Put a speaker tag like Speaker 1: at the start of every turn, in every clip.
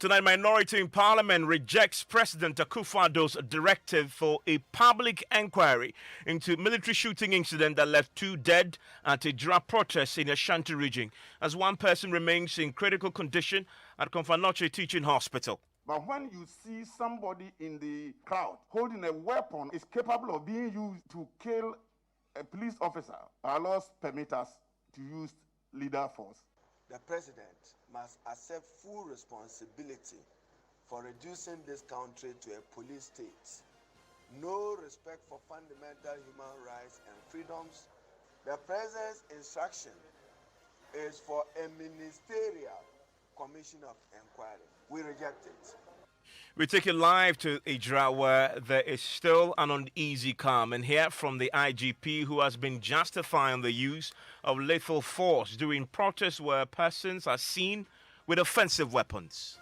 Speaker 1: Tonight, minority in parliament rejects President Akufo-Addo's directive for a public inquiry into military shooting incident that left 2 dead at a drug protest in Ashanti region, as one person remains in critical condition at Konfanoche Teaching Hospital.
Speaker 2: But when you see somebody in the crowd holding a weapon is capable of being used to kill a police officer, our laws permit us to use lethal force.
Speaker 3: The president must accept full responsibility for reducing this country to a police state. No respect for fundamental human rights and freedoms. The president's instruction is for a ministerial commission of inquiry. We reject it.
Speaker 1: We take it live to Idra, where there is still an uneasy calm, and hear from the IGP, who has been justifying the use of lethal force during protests where persons are seen with offensive weapons.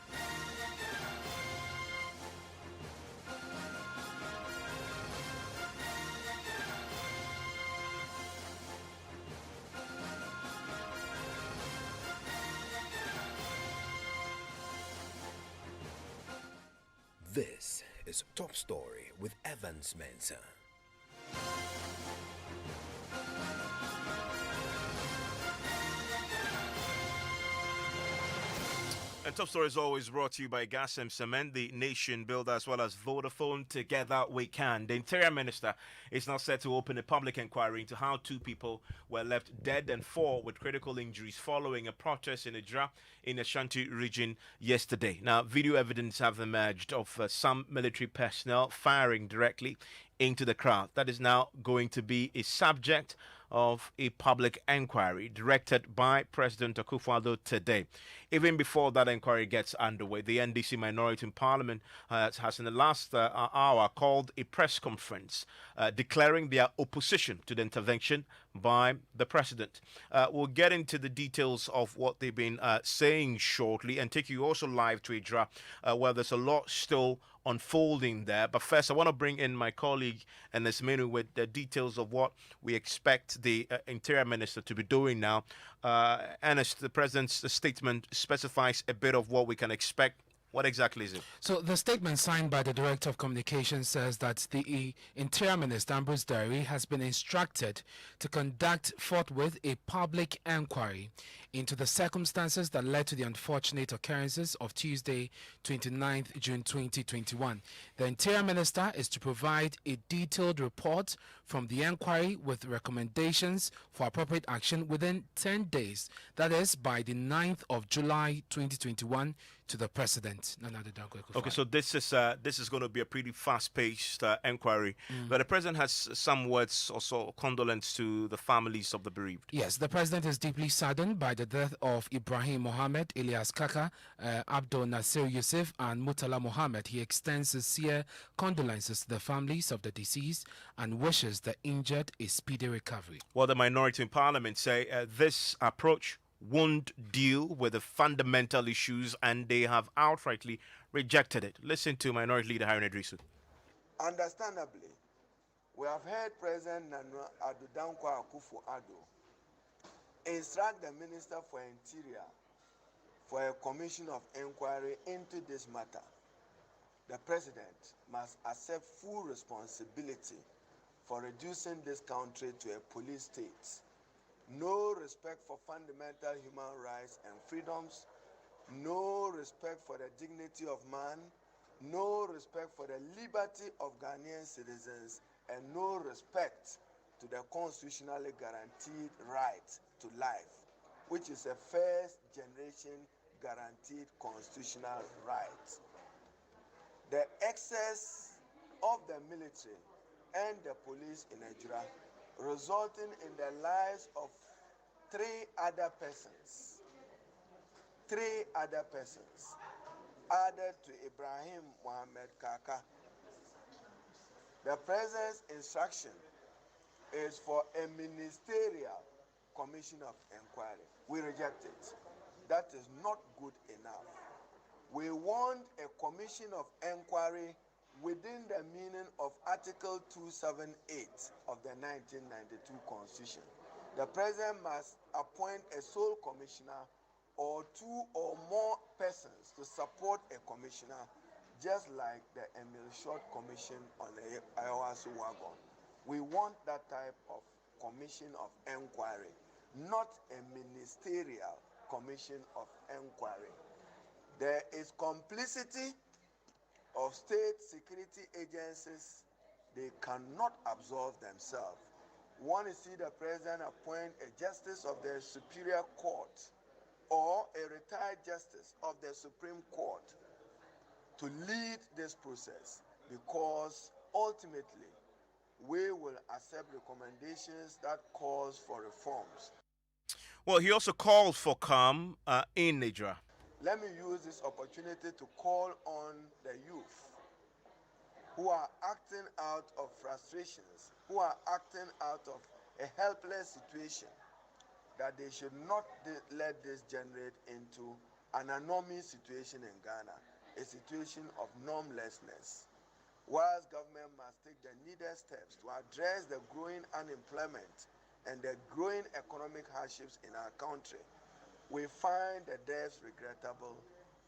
Speaker 4: This is Top Story with Evans Mensah.
Speaker 1: And Top Story is always brought to you by Gas and Cement, the nation builder, as well as Vodafone. Together we can. The Interior Minister is now set to open a public inquiry into how 2 people were left dead and 4 with critical injuries following a protest in Idra in the Ashanti region yesterday. Now, video evidence have emerged of some military personnel firing directly into the crowd. That is now going to be a subject of a public inquiry directed by President Akufo-Addo today. Even before that inquiry gets underway, the NDC minority in Parliament has in the last hour called a press conference declaring their opposition to the intervention by the President. We'll get into the details of what they've been saying shortly and take you also live to Idra, where there's a lot still unfolding there. But first, I want to bring in my colleague and this minute with the details of what we expect the Interior Minister to be doing now. Ernest, the President's statement specifies a bit of what we can expect. What exactly is it?
Speaker 5: So the statement signed by the Director of Communications says that the Interior Minister, Ambrose Derry, has been instructed to conduct forthwith a public inquiry into the circumstances that led to the unfortunate occurrences of Tuesday, 29th June 2021. The Interior Minister is to provide a detailed report from the inquiry with recommendations for appropriate action within 10 days, that is by the 9th of July 2021, to the President.
Speaker 1: Okay, so this is going to be a pretty fast-paced inquiry, but the President has some words, also condolence to the families of the bereaved.
Speaker 5: Yes, the President is deeply saddened by the death of Ibrahim Mohammed, Elias Kaka, Abdul Nasir Yusuf, and Mutala Mohammed. He extends sincere condolences to the families of the deceased and wishes the injured a speedy recovery.
Speaker 1: Well, the minority in Parliament say this approach won't deal with the fundamental issues, and they have outrightly rejected it. Listen to Minority Leader Haruna Idrisu.
Speaker 3: Understandably, we have heard President Nana Addo Dankwa Akufo-Addo instruct the Minister for Interior for a commission of inquiry into this matter. The President must accept full responsibility for reducing this country to a police state. No respect for fundamental human rights and freedoms, no respect for the dignity of man, no respect for the liberty of Ghanaian citizens, and no respect to the constitutionally guaranteed right to life, which is a first generation guaranteed constitutional right. The excess of the military and the police in Nigeria resulting in the lives of 3 other persons added to Ibrahim Mohammed Kaka. The President's instruction is for a ministerial commission of inquiry. We reject it. That is not good enough. We want a commission of inquiry within the meaning of Article 278 of the 1992 Constitution. The President must appoint a sole commissioner or 2 or more persons to support a commissioner, just like the Emil Short Commission on the Ayawaso Wagon. We want that type of commission of inquiry, not a ministerial commission of inquiry. There is complicity of state security agencies. They cannot absolve themselves. We want to see the president appoint a justice of the Superior Court or a retired justice of the Supreme Court to lead this process, because ultimately we will accept recommendations that calls for reforms.
Speaker 1: Well, he also called for calm in Nigeria.
Speaker 3: Let me use this opportunity to call on the youth who are acting out of frustrations, who are acting out of a helpless situation, that they should not let this generate into an anomalous situation in Ghana, a situation of normlessness. Whilst government must take the needed steps to address the growing unemployment and the growing economic hardships in our country, we find the deaths regrettable.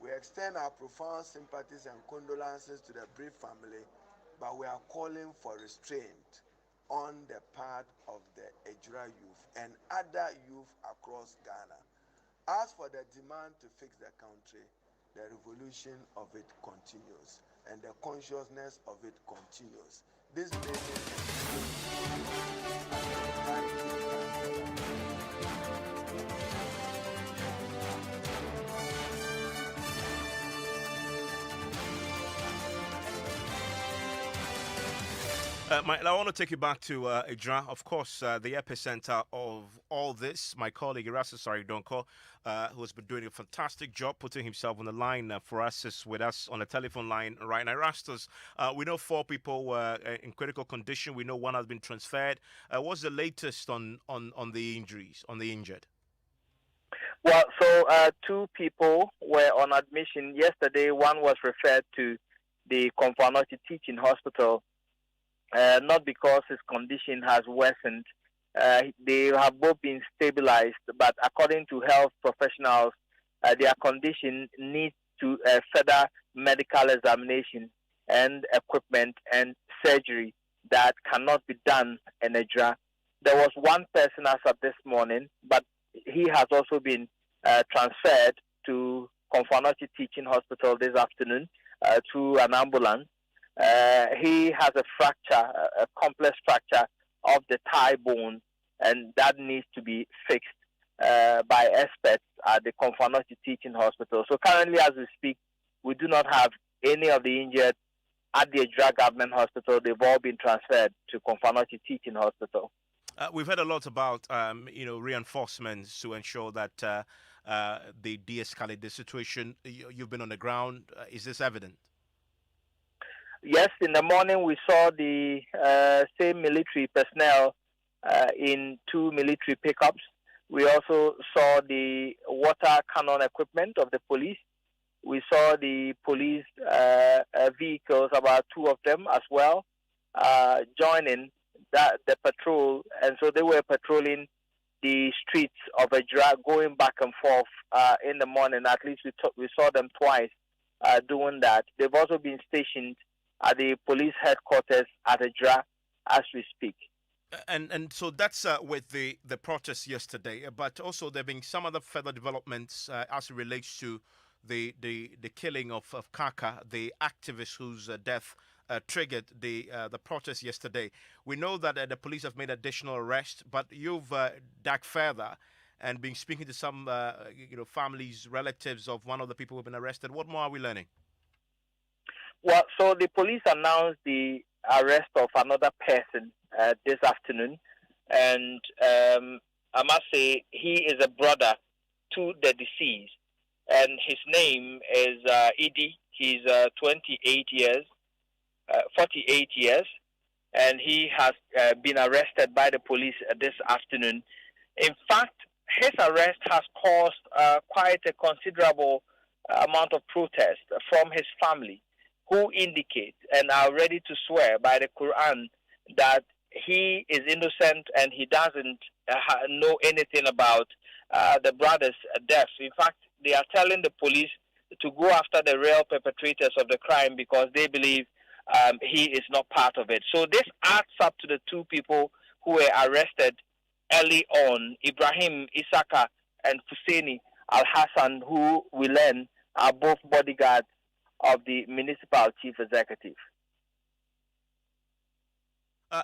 Speaker 3: We extend our profound sympathies and condolences to the bereaved family, but we are calling for restraint on the part of the Ejura youth and other youth across Ghana. As for the demand to fix the country, the revolution of it continues and the consciousness of it continues. This
Speaker 1: I want to take you back to Idra. Of course, the epicenter of all this, my colleague Erastus Saridonko, who has been doing a fantastic job putting himself on the line for us, is with us on the telephone line right now. Erastus, we know 4 people were in critical condition. We know 1 has been transferred. What's the latest on the injuries, on the injured?
Speaker 6: Well, so 2 people were on admission yesterday. 1 was referred to the Konfanoti Teaching Hospital. Not because his condition has worsened. They have both been stabilized, but according to health professionals, their condition needs to further medical examination and equipment and surgery that cannot be done in Nigeria. There was 1 person as of this morning, but he has also been transferred to Konfanoti Teaching Hospital this afternoon through an ambulance. He has a fracture, a complex fracture of the thigh bone, and that needs to be fixed by experts at the Konfanoti Teaching Hospital. So currently, as we speak, we do not have any of the injured at the Ejura Government Hospital. They've all been transferred to Konfanoti Teaching Hospital.
Speaker 1: We've heard a lot about reinforcements to ensure that they de-escalate the situation. You've been on the ground. Is this evident?
Speaker 6: Yes, in the morning we saw the same military personnel in 2 military pickups. We also saw the water cannon equipment of the police. We saw the police vehicles, about 2 of them as well, joining the patrol. And so they were patrolling the streets of Ejura, going back and forth in the morning. At least we saw them twice doing that. They've also been stationed at the police headquarters at Ejura as we speak.
Speaker 1: And so that's with the protest yesterday, but also there have been some other further developments as it relates to the killing of Kaka, the activist whose death triggered the protest yesterday. We know that the police have made additional arrests, but you've dug further and been speaking to some families, relatives of one of the people who have been arrested. What more are we learning?
Speaker 6: Well, so the police announced the arrest of another person this afternoon, and I must say he is a brother to the deceased, and his name is Idi. He's 48 years, and he has been arrested by the police this afternoon. In fact, his arrest has caused quite a considerable amount of protest from his family, who indicate and are ready to swear by the Quran that he is innocent and he doesn't know anything about the brother's death. In fact, they are telling the police to go after the real perpetrators of the crime because they believe he is not part of it. So this adds up to the two people who were arrested early on, Ibrahim Isaka and Husseini Al-Hassan, who we learn are both bodyguards of the municipal chief executive.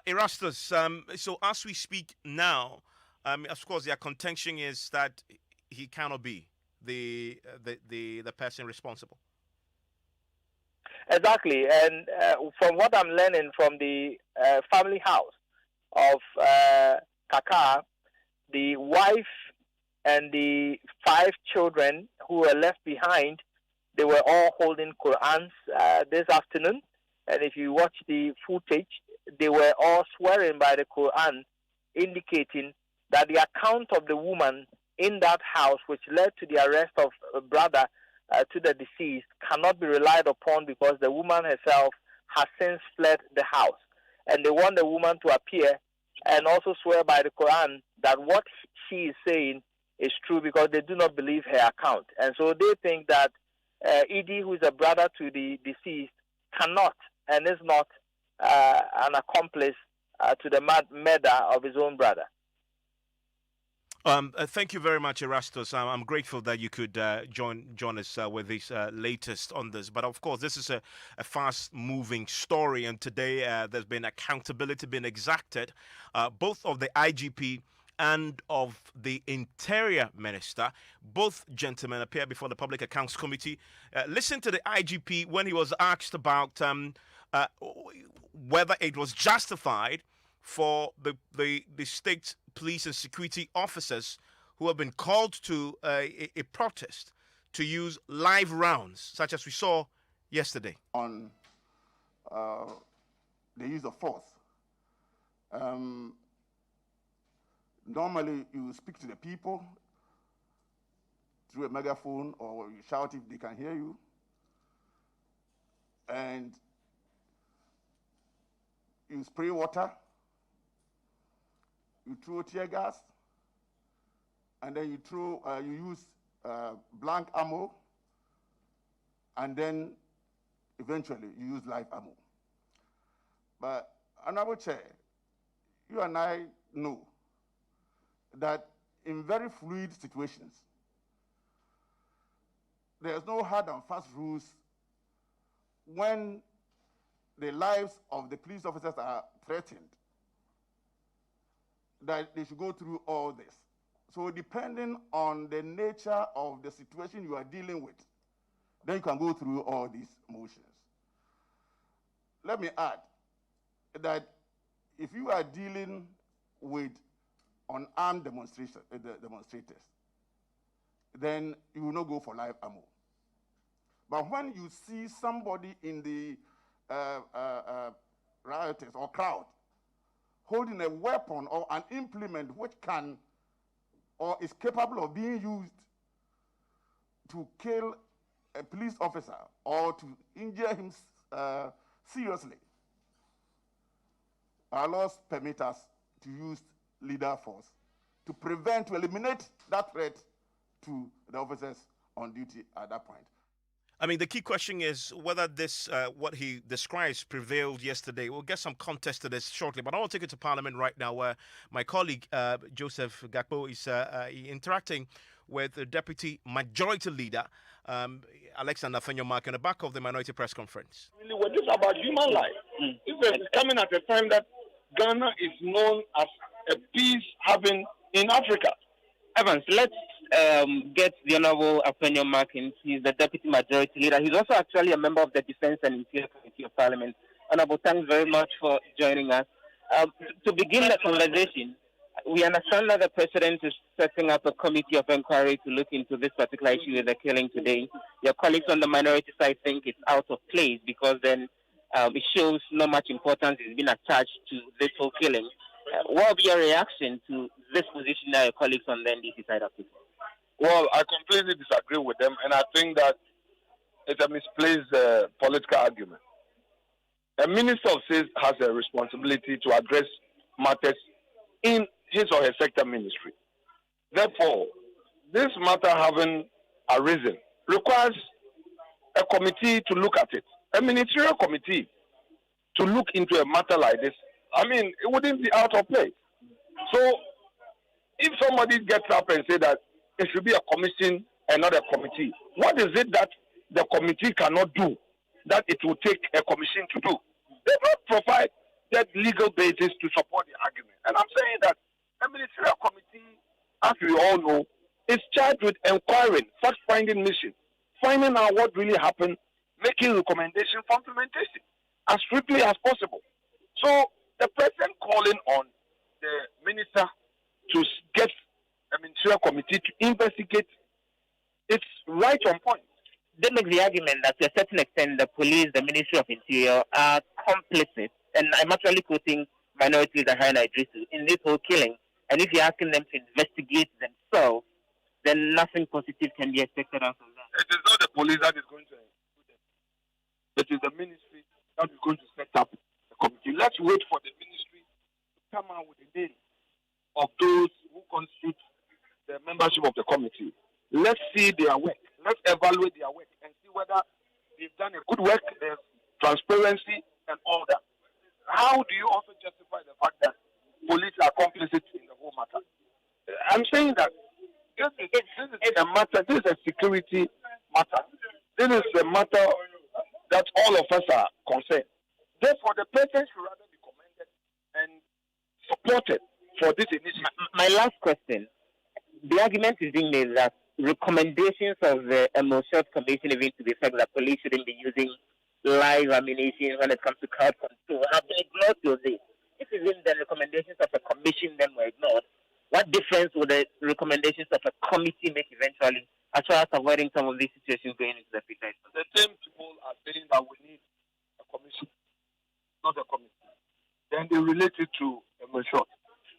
Speaker 1: Erastus, so as we speak now, of course, their contention is that he cannot be the person responsible.
Speaker 6: Exactly, and from what I'm learning from the family house of Kaka, the wife and the 5 children who were left behind, they were all holding Qurans this afternoon. And if you watch the footage, they were all swearing by the Quran, indicating that the account of the woman in that house, which led to the arrest of a brother to the deceased, cannot be relied upon because the woman herself has since fled the house. And they want the woman to appear and also swear by the Quran that what she is saying is true because they do not believe her account. And so they think that Idi, who is a brother to the deceased, cannot and is not an accomplice to the murder of his own brother.
Speaker 1: Thank you very much, Erastus. I'm grateful that you could join us with this latest on this. But of course, this is a fast-moving story, and today there's been accountability being exacted, both of the IGP and of the Interior Minister. Both gentlemen appear before the Public Accounts Committee. Listen to the IGP when he was asked about whether it was justified for the state police and security officers who have been called to a protest to use live rounds, such as we saw yesterday.
Speaker 2: On the use of force. Normally, you speak to the people through a megaphone or you shout if they can hear you. And you spray water, you throw tear gas, and then you use blank ammo, and then eventually you use live ammo. But Honorable Chair, you and I know that in very fluid situations, there's no hard and fast rules when the lives of the police officers are threatened, that they should go through all this. So depending on the nature of the situation you are dealing with, then you can go through all these motions. Let me add that if you are dealing with unarmed demonstrators, then you will not go for live ammo. But when you see somebody in the rioters or crowd holding a weapon or an implement which can or is capable of being used to kill a police officer or to injure him seriously, our laws permit us to use lethal force to prevent, to eliminate that threat to the officers on duty at that point.
Speaker 1: I mean, the key question is whether this, what he describes, prevailed yesterday. We'll get some context to this shortly, but I want to take it to Parliament right now, where my colleague Joseph Gakpo is interacting with the Deputy Majority Leader, Alexander Fenyomark, on the back of the Minority Press Conference.
Speaker 7: Really, well, this is about human life. This is coming at a time that Ghana is known as a peace-having in Africa.
Speaker 8: Evans, let's get the Honorable Fenyomark in. He's the Deputy Majority Leader. He's also actually a member of the Defence and Interior Committee of Parliament. Honorable, thanks very much for joining us. To begin the conversation, we understand that the President is setting up a committee of inquiry to look into this particular issue with the killing today. Your colleagues on the minority side think it's out of place because then it shows not much importance is being attached to this whole killing. What will be your reaction to this position that your colleagues on the NDC side have taken?
Speaker 7: Well, I completely disagree with them, and I think that it's a misplaced political argument. A Minister of State has a responsibility to address matters in his or her sector ministry. Therefore, this matter having arisen requires a committee to look at it, a ministerial committee to look into a matter like this. I mean, it wouldn't be out of place. So, if somebody gets up and say that it should be a commission and not a committee, what is it that the committee cannot do that it will take a commission to do? They don't provide that legal basis to support the argument. And I'm saying that a ministerial committee, as we all know, is charged with inquiring, fact-finding mission, finding out what really happened, making recommendations for implementation as swiftly as possible. So the president calling on the minister to get a ministerial committee to investigate, it's right on point.
Speaker 8: They make the argument that to a certain extent the police, the Ministry of Interior are complicit, and I'm actually quoting Minority Leader Haruna Idrisu, in this whole killing. And if you're asking them to investigate themselves, then nothing positive can be expected out of that.
Speaker 7: It is not the police that is going to include them. It is the ministry that is going to set up a committee. Let's wait for the ministry to come out with the name of those who constitute the membership of the committee. Let's see their work. Let's evaluate their work and see whether they've done a good work, there's transparency and all that. How do you also justify the fact that police are complicit in the whole matter? I'm saying that this is a matter, this is a security matter. This is a matter that all of us are concerned. Therefore, the president should rather be commended and supported for this initiative.
Speaker 8: My last question. The argument is being made that recommendations of the Emulshot Commission, even to the fact that police shouldn't be using live ammunition when it comes to crowd control, have been ignored till this. If even the recommendations of a commission then were ignored, what difference would the recommendations of a committee make eventually, as far as avoiding some of these situations going into the future?
Speaker 7: The same people are saying that we need a commission, not a committee. Then they relate it to Emulshot.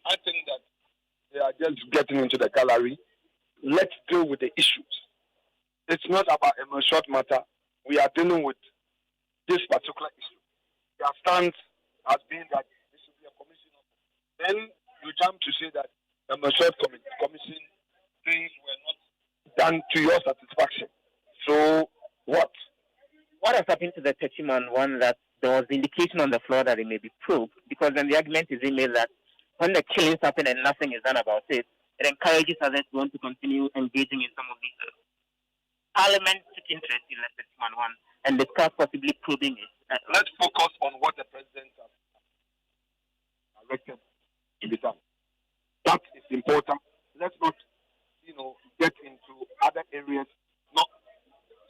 Speaker 7: I think that they are just getting into the gallery. Let's deal with the issues. It's not about Emulshot matter. We are dealing with this particular issue. Their stance has been that it should be a commission. Then you jump to say that Emulshot commission things were not done to your satisfaction. So what?
Speaker 8: What has happened to the Techiman one that there was indication on the floor that it may be proved? Because then the argument is made that when the killings happen and nothing is done about it, it encourages others to want to continue engaging in some of these. Parliament took interest in the Techiman one and discussed possibly proving it.
Speaker 7: Let's focus on what the president has directed to be done. That is important. Let's not, get into other areas not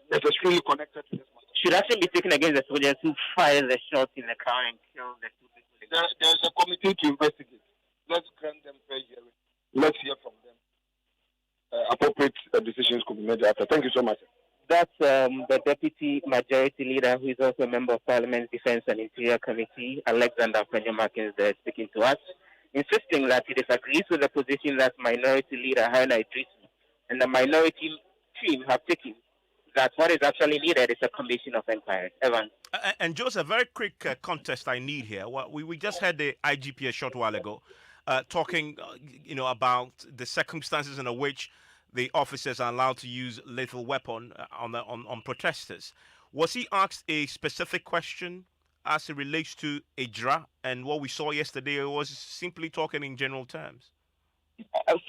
Speaker 7: necessarily connected to this matter.
Speaker 8: Should action be taken against the soldiers who fired the shots in the car and killed the two people?
Speaker 7: There's a committee to investigate. Let's grant them fair hearing. Let's hear from them. Appropriate decisions could be made after. Thank you so much.
Speaker 8: That's the Deputy Majority Leader, who is also a member of Parliament's Defense and Interior Committee, Alexander Markins, there speaking to us, insisting that he disagrees with the position that Minority Leader Haruna Idrisu and the minority team have taken, that what is actually needed is a commission of inquiry. Evans.
Speaker 1: And Joseph, a very quick contest I need here. We just had the IGP a short while ago talking, about the circumstances in which the officers are allowed to use lethal weapon on protesters. Was he asked a specific question as it relates to Idra, and what we saw yesterday was simply talking in general terms?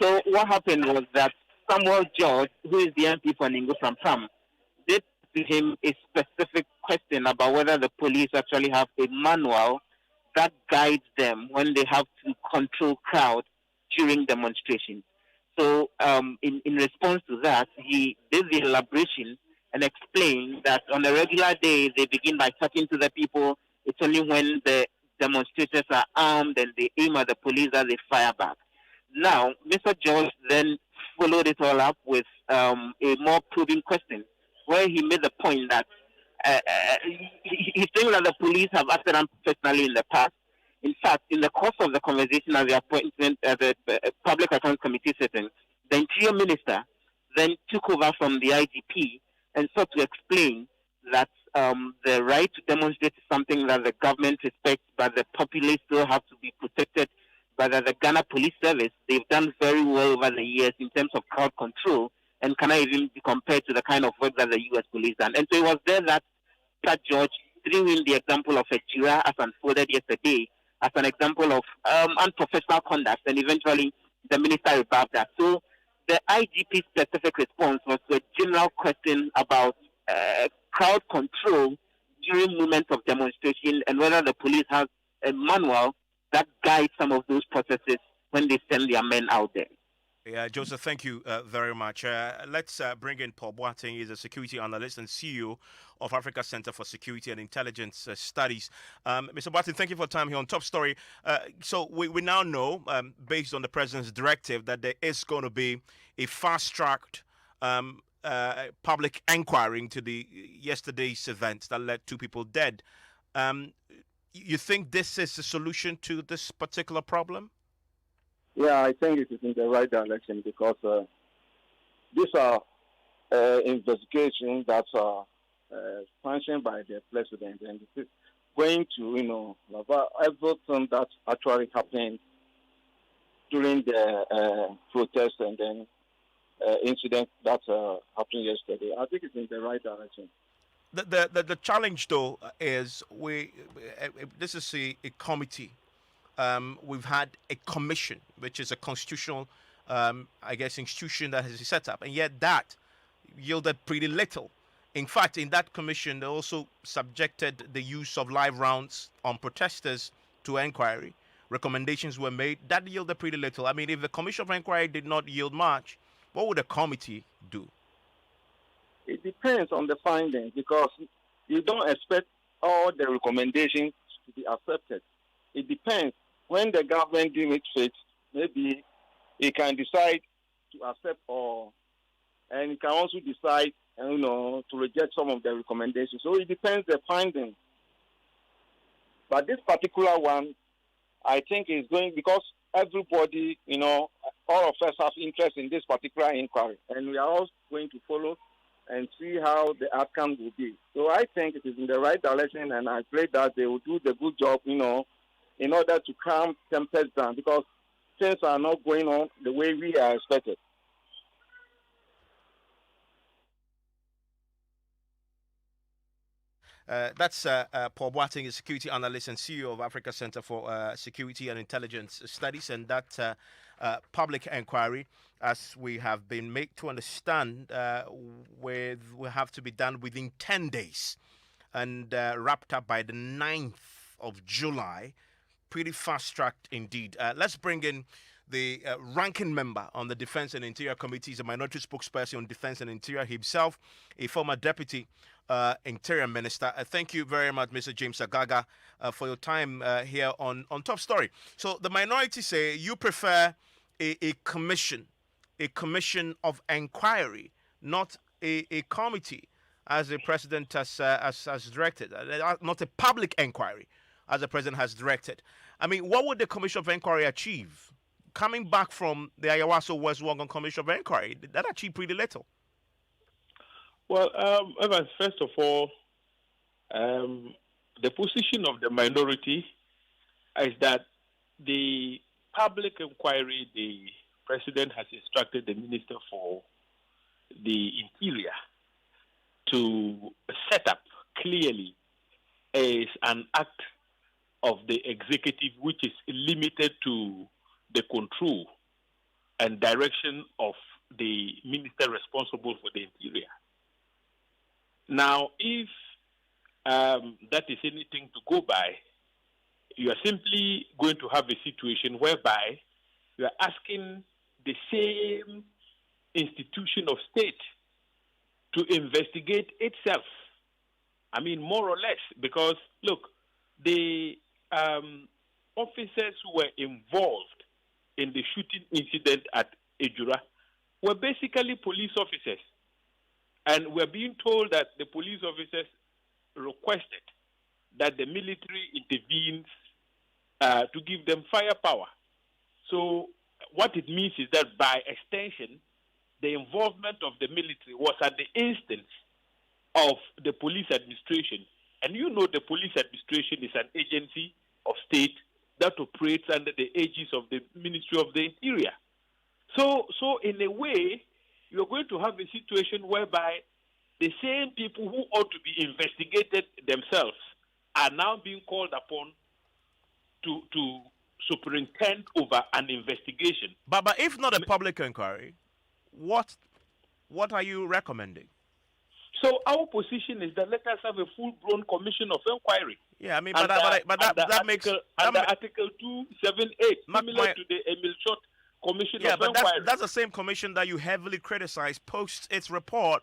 Speaker 8: So what happened was that Samuel George, who is the MP for Ningo Pram, did to him a specific question about whether the police actually have a manual that guides them when they have to control crowds during demonstrations. So in response to that, he did the elaboration and explained that on a regular day, they begin by talking to the people. It's only when the demonstrators are armed and they aim at the police that they fire back. Now, Mr. George then followed it all up with a more probing question, where he made the point that he thinks that the police have acted unprofessionally in the past. In fact, in the course of the conversation at the appointment at the Public Accounts Committee sitting, the Interior Minister then took over from the IGP and sought to explain that the right to demonstrate is something that the government respects, but the populace still have to be protected but that the Ghana Police Service, they've done very well over the years in terms of crowd control and cannot even be compared to the kind of work that the U.S. police done. And so it was there that Pat George threw in the example of a Jira as unfolded yesterday as an example of unprofessional conduct, and eventually the minister rebuffed that. So the IGP specific response was to a general question about crowd control during moments of demonstration and whether the police has a manual that guides some of those processes when they send their men out there.
Speaker 1: Yeah, Joseph, thank you very much. Let's bring in Paul Boateng. He's a security analyst and CEO of Africa Center for Security and Intelligence Studies. Mr. Boateng, thank you for your time here on Top Story. So we now know, based on the President's directive, that there is going to be a fast-tracked public inquiry into the yesterday's events that led 2 people dead. You think this is the solution to this particular problem?
Speaker 7: Yeah, I think it is in the right direction because these are investigations that are sanctioned by the president, and it is going to, about everything that actually happened during the protest and then incident that happened yesterday. I think it's in the right direction.
Speaker 1: The challenge, though, is this is a committee. We've had a commission, which is a constitutional, institution that has been set up, and yet that yielded pretty little. In fact, in that commission, they also subjected the use of live rounds on protesters to inquiry. Recommendations were made. That yielded pretty little. I mean, if the commission of inquiry did not yield much, what would the committee do?
Speaker 7: It depends on the findings because you don't expect all the recommendations to be accepted. It depends. When the government deems it fit, maybe it can decide to accept and it can also decide, to reject some of the recommendations. So it depends the finding. But this particular one, I think is going because everybody, all of us have interest in this particular inquiry, and we are all going to follow and see how the outcome will be. So I think it is in the right direction, and I pray that they will do the good job, in order to calm tempers down, because things are not going on the way we are expected.
Speaker 1: That's Paul Boateng, a security analyst and CEO of Africa Center for Security and Intelligence Studies, and that public inquiry, as we have been made to understand, will have to be done within 10 days and wrapped up by the 9th of July. Pretty fast-tracked indeed. Let's bring in the ranking member on the Defense and Interior Committee. He's a minority spokesperson on Defense and Interior himself, a former deputy Interior Minister. Thank you very much, Mr. James Agaga, for your time here on Top Story. So the minority say you prefer a commission of inquiry, not a committee, as the president has directed, not a public inquiry, as the president has directed. I mean, what would the commission of inquiry achieve? Coming back from the Ayawaso West Wuogon Commission of Inquiry, that achieved pretty little.
Speaker 9: Well, Evans, first of all, the position of the minority is that the public inquiry the president has instructed the Minister for the Interior to set up clearly is an act of the executive which is limited to the control and direction of the minister responsible for the interior. Now, if that is anything to go by, you are simply going to have a situation whereby you are asking the same institution of state to investigate itself. I mean, more or less, because, look, the officers who were involved in the shooting incident at Ejura were basically police officers. And we're being told that the police officers requested that the military intervenes to give them firepower. So what it means is that by extension, the involvement of the military was at the instance of the police administration. And you know the police administration is an agency of state that operates under the aegis of the Ministry of the Interior. So in a way, you're going to have a situation whereby the same people who ought to be investigated themselves are now being called upon to superintend over an investigation.
Speaker 1: But if not a public inquiry, what are you recommending?
Speaker 9: So our position is that let us have a full-blown commission of inquiry.
Speaker 1: Yeah, I mean,
Speaker 9: under,
Speaker 1: that makes
Speaker 9: under Article 278, similar to the Emil Short Commission of Inquiry.
Speaker 1: Yeah, but that's the same commission that you heavily criticize post its report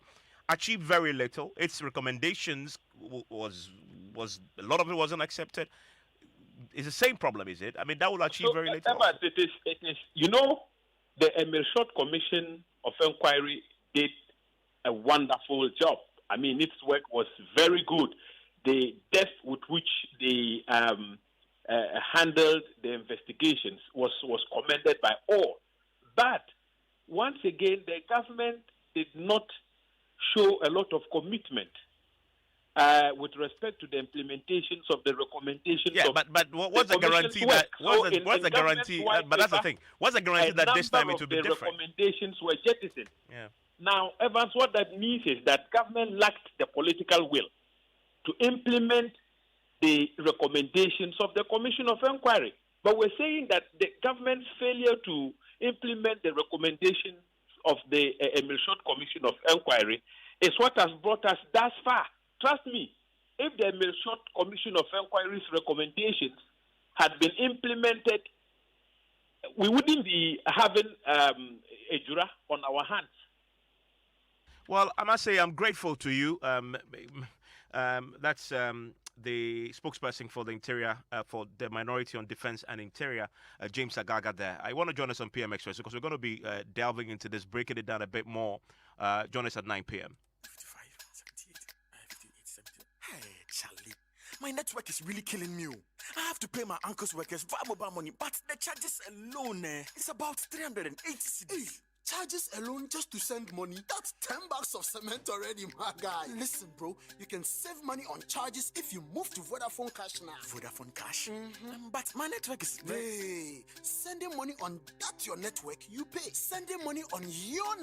Speaker 1: achieved very little. Its recommendations was a lot of it wasn't accepted. It's the same problem, is it? I mean, that will achieve very little.
Speaker 9: Evans, it is. You know, the Emil Short Commission of Inquiry did a wonderful job. I mean, its work was very good. The depth with which they handled the investigations was commended by all. But once again, the government did not show a lot of commitment with respect to the implementations of the recommendations.
Speaker 1: Yeah, but what's the guarantee that? What's the guarantee? But that's the thing. What's the guarantee that this time it will be different?
Speaker 9: The recommendations were jettisoned.
Speaker 1: Yeah.
Speaker 9: Now, Evans, what that means is that government lacked the political will to implement the recommendations of the Commission of Inquiry. But we're saying that the government's failure to implement the recommendations of the Emil Short Commission of Inquiry is what has brought us thus far. Trust me, if the Emil Short Commission of Inquiry's recommendations had been implemented, we wouldn't be having a jura on our hands.
Speaker 1: Well, I must say I'm grateful to you. That's the spokesperson for the Interior, for the Minority on Defense and Interior, James Agaga there. I want to join us on PM Express because we're going to be delving into this, breaking it down a bit more. Join us at 9 p.m.
Speaker 10: 55, 78, 58, 70. Hey, Charlie, my network is really killing me. I have to pay my uncle's workers via mobile money, but the charges alone, it's about 380 cedis. Charges alone just to send money? That's $10 of cement already, my guy. Listen, bro, you can save money on charges if you move to Vodafone Cash now. Vodafone Cash? But my network is... Hey, sending money on that your network, you pay. Sending money on your